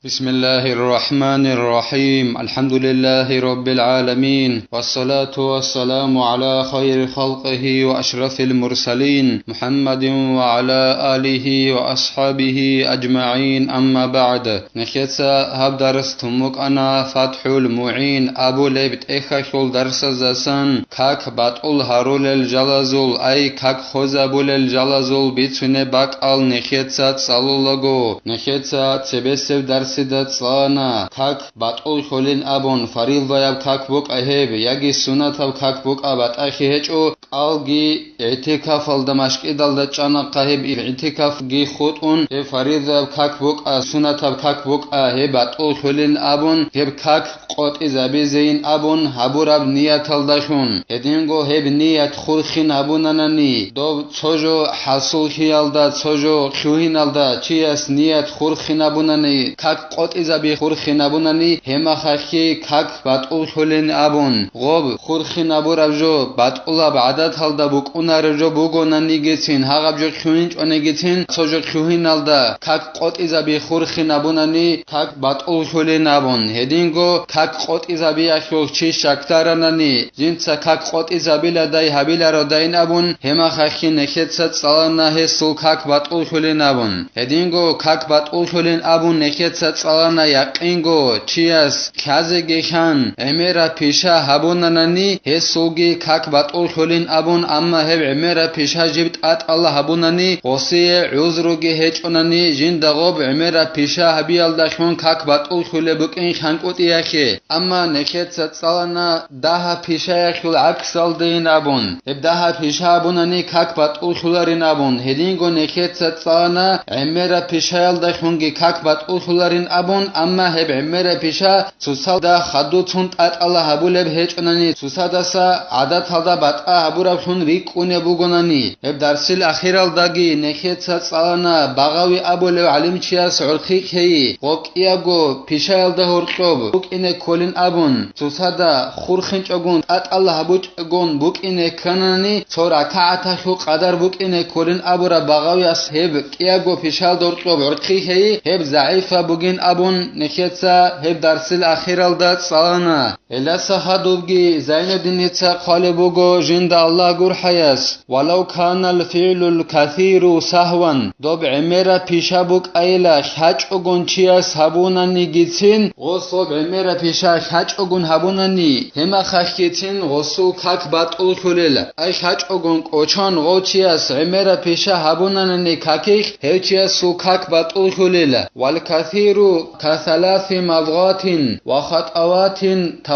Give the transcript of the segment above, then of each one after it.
بسم الله الرحمن الرحيم الحمد لله رب العالمين والصلاة والسلام على خير خلقه وأشرف المرسلين محمد وعلى آله وأصحابه أجمعين أما بعد نخيتسا هب درس تمك أنا فتح المعين أبو لبت إخشول درس زسان كاك بطل هارول الجلزول أي كاك خوزابول الجلزول بيتسونه باك آل نخيتسا تسالولغو نخيتسا تسبسف درس صانا كاك بطل خولين أبون فريل ضياب كاك بوك أهيب يجي سنة كاك بوك أبات أخيهجو قالجي اعتكاف الدمشق إدال دجانا قهيب اعتكاف جي خطون فريل ضياب كاك بوك سنة كاك بوك أهيب بطل خولين أبون هيب كاك قط إزابي زين أبون هبوراب نية الدشون هدينغو هيب نية خلخين أبونانني دو تسوجو حصول خيالدا تسوجو خوهين الدا چياس نية خلخين أبوناني كاك قط إزابي خورخين أبوناني هما خاكي كاك بطول خولين أبون غوب خورخين أبو ربجو بطول بعدد هالدا بوك أنا ربجو بوغوناني جيتين هاغب جو خونينج أنا جيتين سوجو خوهين هالدا كاك قط إزابي خورخين أبوناني كاك بطول خولين أبون هدينغو كاك قط إزابي أخوك چي شاكتاراناني جنسا كاك قط إزابي لداي هبيل روداين أبون هما خاكي نخيتسا تسالنا هسو كاك بطول خولين أبون هدينغو كاك بطول خولين أبون نخيتسا تسالنا يقينغو چياس كازگيشان اميرا پيشا هبوناناني هسوگي كاك بطول خولين أبون أما هب اميرا پيشا جبت آت الله هبوناني غصي عذروگي هچوناني جن دغوب اميرا پيشا هبيال داشون كاك بطول خولي بكين خانقوت ياخي أما نخيت ستسالنا داها پيشا يخول عكسال دين أبون هب داها پيشا هبوناني كاك بطول خولارين أبون هدينغو نخيت ستسالنا اميرا پيشا يال داشونگي كاك بطول خولارين أبون أما هب عمره پیشا سوسال دا خدو تون ات الله هبولب هچونانی سوسا دسا عادت هدا بطا هبورب شون ریکونه بوگونانی هب درسیل اخیرال داگی نخیت سالنا باغاوی ابولو علم چیا سعرخی کی وک ایاگو پیشا یل ده هرقوب بوک اینه کولین ابون سوسا دا خورخنچ اگون ات الله هبوچ اگون بوک اینه کنانی سورا کعتا شو قدر بوک اینه کولین ابورا باغاوی اس هب ایاگو پیشا دورقوب عرقی کی هب ضعیفه بوگین أبون نخيتسا هب درسل أخير الدات صانا إلا سهادوبجي زين الدنيتسا قالبوغو جند الله قر حياس ولو كان الفعل الكثير سهوا دوب عميرا بيشابوك أيلا حاج أغن چياس هبوناني جيتين غصو بعميرا بيشا حاج أغن هبوناني هما خاشكيتين غصو كاك بطول خليل أي حاج أغن قوچان غو چياس عميرا بيشا هبوناني كاكيخ هل چياس سو كاك بطول خليل والكثير كثلاث مضغات وخطوات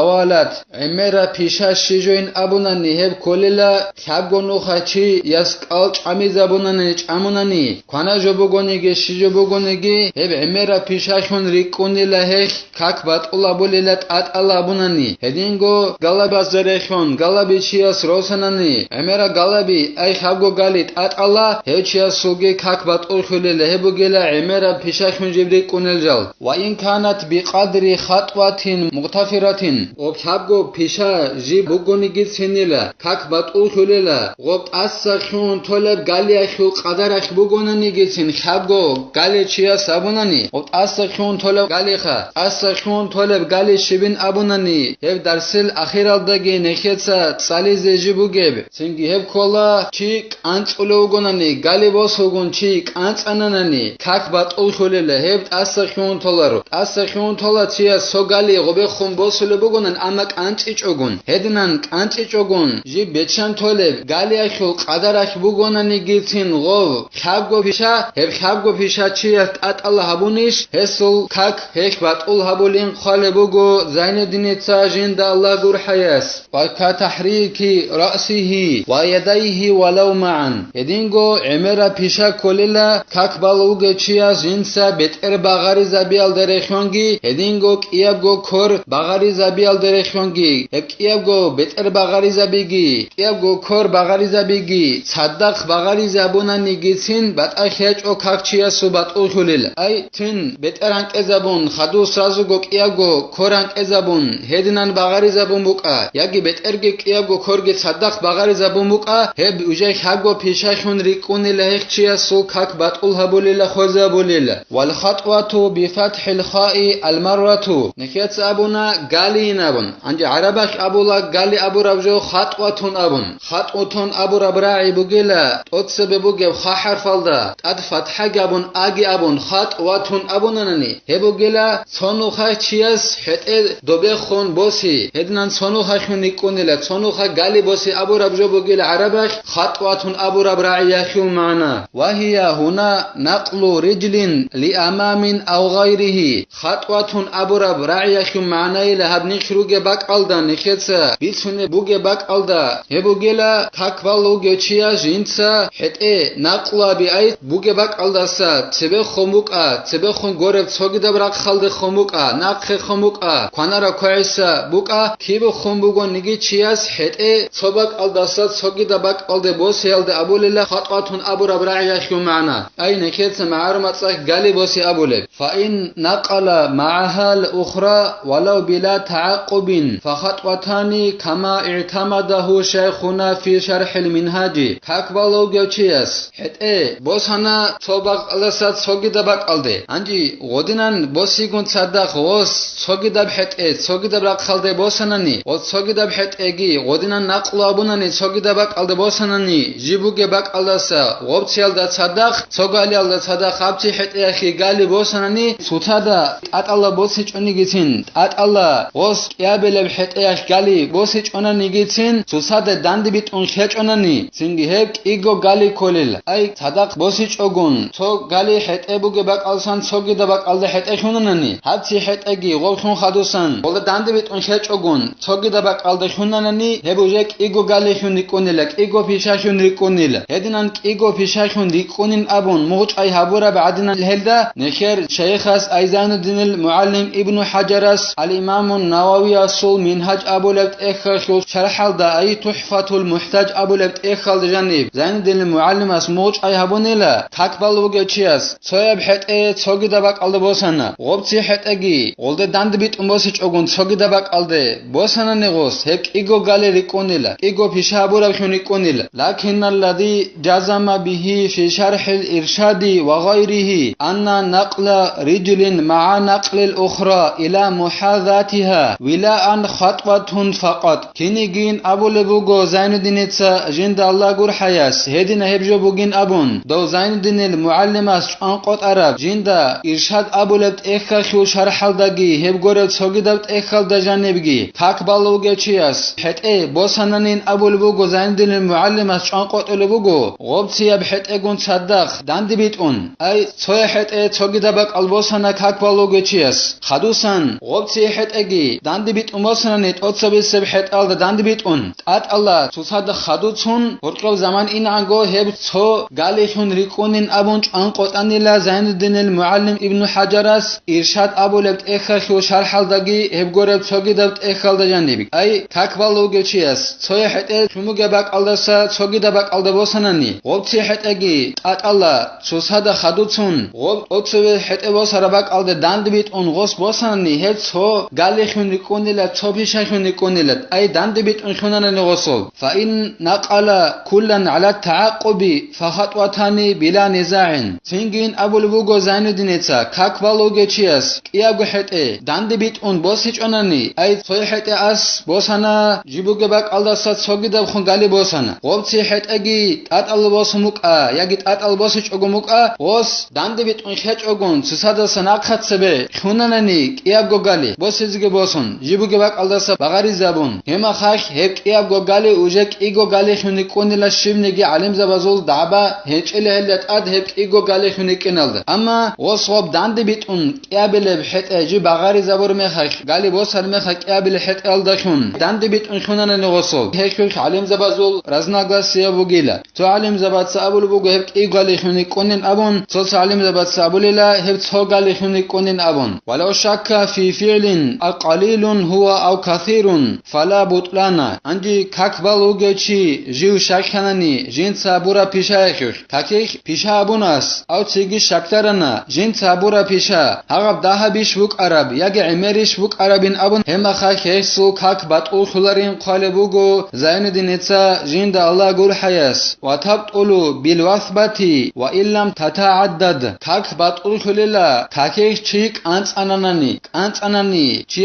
توالت عمرا پیشا شجوین ابونانی هب کلیلا خبگونو خچی یسقال چامی زبونانی چامونانی کانا جوبگونیگی شجوبگونیگی هب عمرا پیشا شون ریکونی لهش کاک بات اولا بولیلت ات الله بونانی هدینگو گلابا زرخون گلابی چیاس روسنانی عمرا گلابی ای خبگو گالیت ات الله هچیا سوگی کاک بات اول خلیل هبو گلا عمرا پیشا شون جبری کونل جل وإن كانت بقدر خطوة مغتفرة وبحبو بيشا جي بوغونيجي سنيلا كاك بطول خليلا غوب أسخون طلب غالي أخو قدر أخ بوغونيجي سن خبو غالي چيا سابوناني غوب أسخون طلب غالي خا أسخون طلب غالي شبين أبوناني هب درسل أخير الدقي نخيتسا تسالي زيجي بوغيب سنگي هب كولا چيك أنت أولوغوناني غالي بوسوغون چيك أنت أناناني كاك بطول خليلا هب أسخون طلب أسخون طلب چيا سوغالي غوبي خون بوسولو بوغونن أما قانچيچوغون هدنان قانچيچوغون جي بيچان طلب غالي أخو قدر أخ بوغوناني گيتين غو خبگو پیشا هب خبگو پیشا چيا ات الله هبونيش هسل كاك هيك بطول هبولين خال بوغو زين الدين تاجين دا الله قر حياس وكتحريك رأسه ويديه ولو معا يدينغو عمرا پیشا كوليلا كاك بالوغ چيا جنسا بتر باغاري زبيال درخونگي هدينغو كيابغو كور باغاري زبيال al derechongi heb kiabgo beter bagarizabigi kiabgo kor bagarizabigi sadaq bagarizabunani gitsin bat akhech o kakchia subat ukhulil ay tin beter anqezabun khadu srazu go kiabgo kor anqezabun hednan bagarizabun buqa yagi beterge kiabgo korge sadaq bagarizabun buqa heb uje khago pishashun riqunil hechia su kak bat ulhabulil khozabulil wal khatwatu bi fathil kha'i al marratu nikhet abuna gali nabun anje arabak abula gali abu rabjo khatwatun abun khatwatun abu rabra'i bugila totsebe buge kha harfalda tad fatha gabun agi abun khatwatun abunani hebugila sonu kha chias hete dobe khon bosi hednan sonu kha khuni kunila sonu kha gali bosi abu rabjo bugila arabak khatwatun abu rabra'i yakhu mana wa hiya huna naqlu rijlin li amamin aw ghayrihi khatwatun abu rabra'i yakhu mana ila habni shruge bakalda nikhetsa bitsune buge bakalda hebugila takvaluge chia jinsa hete naqla bi ay buge bakaldasa tsebe khomuka tsebe khon gorev tsogida brak khalde khomuka naqhe khomuka kwanara koisa buka kibo khombugo nigi chias hete sobak aldasa tsogida bakalde boselde abulillah khatwatun abu rabra'i yakhu mana ay nikhetsa ma'arumatsak gali bosi abule fa in naqala ma'aha al-ukhra walau bila تعقب فخطوتان كما اعتمده شيخنا في شرح المنهاج كاكبالو جوچياس هته بوسانا صوبق لسات سوگيدبق الدي انجي غودينان بوسيگون صدق وس سوگيدب هته سوگيدب رخالدي بوساناني او سوگيدب هتهگي غودينان نقلابوناني سوگيدبق الدي بوساناني جيبوگه بق الدسا غوبچيال دا صدق سوگالي الدا صدق خابچي هته اخي گالي بوساناني سوتادا اتالا بوسي چوني گيتين اتالا os kiabeleb heteach gali bosi chonani gitsin susade dandi bitun khechonani singi heb igo gali kolil ay sadaq bosi chogun so gali hetebuge bakalsan sogida bakalde hetechonani hatsi hetegi golkhun khadusan bolda dandi bitun khechogun sogida bakalde khunanani hebujek igo gali khuni konilak igo pishashun rikonil hedinan igo pishashun rikonin abun much ay habura ba'dinan helda nekher shaykhas aizanuddin al muallim ibn hajaras al imam النووي أصول منهج أبو لبت إخل شرح الداعي تحفة المحتاج أبو لبت إخل جانب زين الدين المعلم اسموج أي هبونيلا تقبل وجهياس صيب حت إيه تصقي دبك على بوسنا غبتي حت أجي ولد دند بيت أمبوسيج أقول تصقي دبك على بوسنا نغوس هيك إيجو قال ريكونيلا إيجو في شابورا بخونيكونيلا لكن الذي جزم به في شرح الإرشاد وغيره أن نقل رجل مع نقل الأخرى إلى محاذاتها ولا أن خطوة فقط كنيجين أبو لبوغو زين الدين جند الله جور حياس هدينا هبجو بوجين أبون دو زين الدين المعلم أنقط عرب جند إرشاد أبو لبت إخخو شرح الدقي هبجورت سوجدت إخل دجانبجي تقبلوا جياس حت إيه بوسنانين أبو لبوغو زين الدين المعلم أنقط لبوغو غبتي بحت إيجون صدق دند بيتون أي صوي حت إيه سوجدبك البوسنا تقبلوا جياس خدوسن غبتي حت إيجي دند بيت أموسنانيت أتصبي سبحت أل دند بيتون أت الله تصاد خدوتون ورقو زمان إن عنقو هب تو قاليشون ريكونين أبونج أنقط أنيلا زين الدين المعلم ابن حجرس إرشاد أبو لبت إخخو شرح الدقي هب قرب توقي دبت إخل دجانبك أي تقبلوا جياس توي حت إيه شمو جبك ألدسا توقي دبك ألدبوسناني غبتي حت إيجي أت الله تصاد خدوتون غب أتصبي حت إيه بوسربك ألد دند بيتون غص بوسناني هب تو قاليشون ريكونيلا توبيشاشون ريكونيلا أي دند بيتون شونان نغسل فإن نقل كلا على التعقب فخطوتان بلا نزاع سنجين أبو البوغو زين الدين كاكبالو جياس كيابو حت إيه دند بيتون بوسيج أناني أي صوي حت أس بوسانا جيبوغو باك ألدسات سوغي دبخون غالي بوسانا غوبتي حت أجي تات ألبوس مكا يجي تات ألبوسيج أغو مكا غوس دند بيتون خيج أغون سسادة سناقات سبه خوناناني كيابو غالي بوسيزغي بوسون جيبوغو باك ألدسا بغاري زبون هما خاش هيك كيابو غالي وجك إيغو غالي خوني كونيلا شيبنيجي علم زبازول دعبا هيك إلي هلت أد هيك إيغو غالي خوني كنالد أما غوصوب دند بيتون كيابل بحت أجي بغاري زبور مخاش غالي بوسر مخا كيابل حت ألدخون دند بيتون خونان نغوصول هيك علم زبازول رزناغا سيابو غيلا تو علم زبات سابول بوغو هيك إيغو غالي خوني كونين أبون تو علم زبات سابوليلا هيك تو غالي خوني كونين أبون ولو شك في فعل القليل قليل هو أو كثير فلا بطلان عندي كاكبال وجهي جيو شاكناني جين سابورا بيشايخ كاكيخ بيشابوناس أو تيجي شاكترنا جين سابورا بيشا هغب داها بيشوك عرب يجي عمريش بوك عربين أبن هما خاكيسو كاك بطول خلارين قالبوغو زين دينيتسا جين دا الله قول حياس وتبطلوا بالوثبتي وإن لم تتعدد كاك بطول خليلا كاكيخ تشيك أنت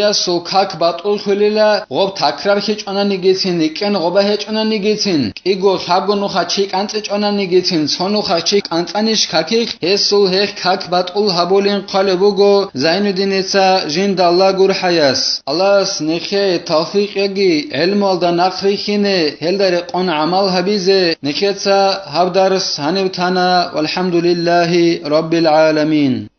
چیاسو کاک باتول خلیلا غوب تکرار هیچ آنها نگیتین کن غوبه هیچ آنها نگیتین ایگو خبگو نوخا چیک انت هیچ آنها نگیتین سونو خا چیک انت انش کاکیک هسو هیچ کاک باتول هبولین قالبوگو زین دینیسا جند الله گور حیاس الله نخی توفیق یگی علم والدا نخریخینه هل در قن عمل هبیزه نخیتسا هب درس هنیو تانا والحمد لله رب العالمين.